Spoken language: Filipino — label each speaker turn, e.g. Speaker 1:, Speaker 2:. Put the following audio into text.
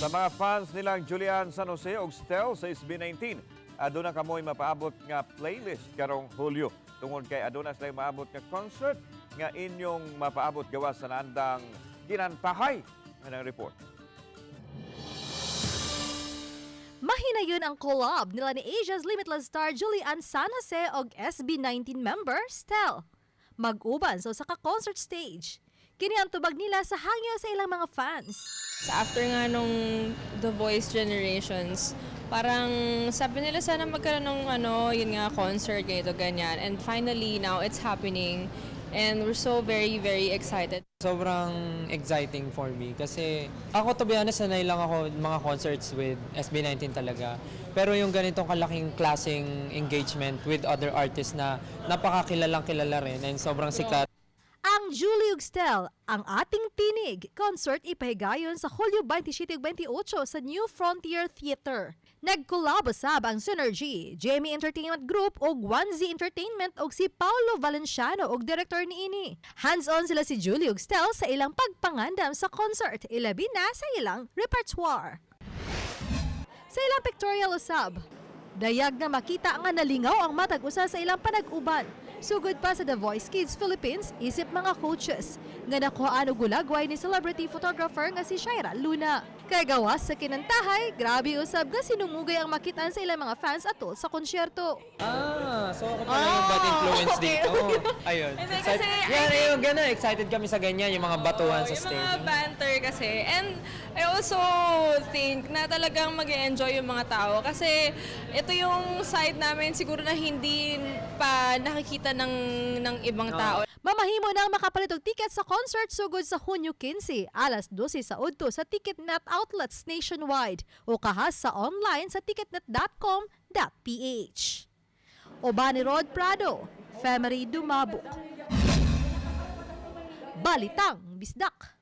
Speaker 1: Sa mga fans nilang Julian San Jose og Stel sa SB19, aduna kamoy mapaabot nga playlist karong Hulyo. Tungod kay aduna sila maabot nga concert nga inyong mapaabot gawas sa nandang ginantahay. Anong report?
Speaker 2: Mahinayon ang collab nila ni Asia's Limitless star Julian San Jose og SB19 member Stel. Mag-uban sa concert stage. Kini ang tubag nila sa hangyo sa ilang mga fans.
Speaker 3: After nga nung The Voice Generations, parang sabi nila sana magkaroon ng yun nga, concert, ganito, ganyan. And finally, now it's happening. And we're so very, very excited.
Speaker 4: Sobrang exciting for me kasi ako, to be honest, sanay lang ako mga concerts with SB19 talaga. Pero yung ganitong kalaking klaseng engagement with other artists na napakakilalang kilala rin and sobrang sikat.
Speaker 2: Ang Julie ug Stel, ang ating tinig, concert ipahigayon sa Hulyo 27 ug 28 sa New Frontier Theater. Nagkolabo sab ang Synergy, Jamie Entertainment Group ug 1Z Entertainment ug si Paulo Valenciano ug direktor niini. Hands-on sila si Julie ug Stel sa ilang pagpangandam sa concert, ilabi na sa ilang repertoire. Sa ilang pictorial usab, dayag na makita nga nalingaw ang matag usa sa ilang panag-uban. Sugod pa sa The Voice Kids Philippines, isip mga coaches nga nakuhaan og gulagway ni celebrity photographer nga si Shaira Luna. Kay gawas sa kinantahay, grabe usab nga sinumugay ang makitaan sa ilang mga fans atol sa konsyerto.
Speaker 4: So ako pala yung bad influence dito. Ayun.
Speaker 3: Hindi, kasi
Speaker 4: Yung gano'n, excited kami sa ganyan, yung mga batuhan sa
Speaker 3: yung
Speaker 4: stage.
Speaker 3: mga banter kasi. And I also think na talagang mag-enjoy yung mga tao kasi ito yung side namin siguro na hindi pa nakikita ng ibang tao.
Speaker 2: Mamahimo na ang makapalit og ticket sa concert sugod sa Hunyo 15, alas 12 sa udto sa Ticketnet outlets nationwide o kahas sa online sa ticketnet.com.ph. Oba ni Rod Prado, Femery Dumabok. Balitang Bisdak.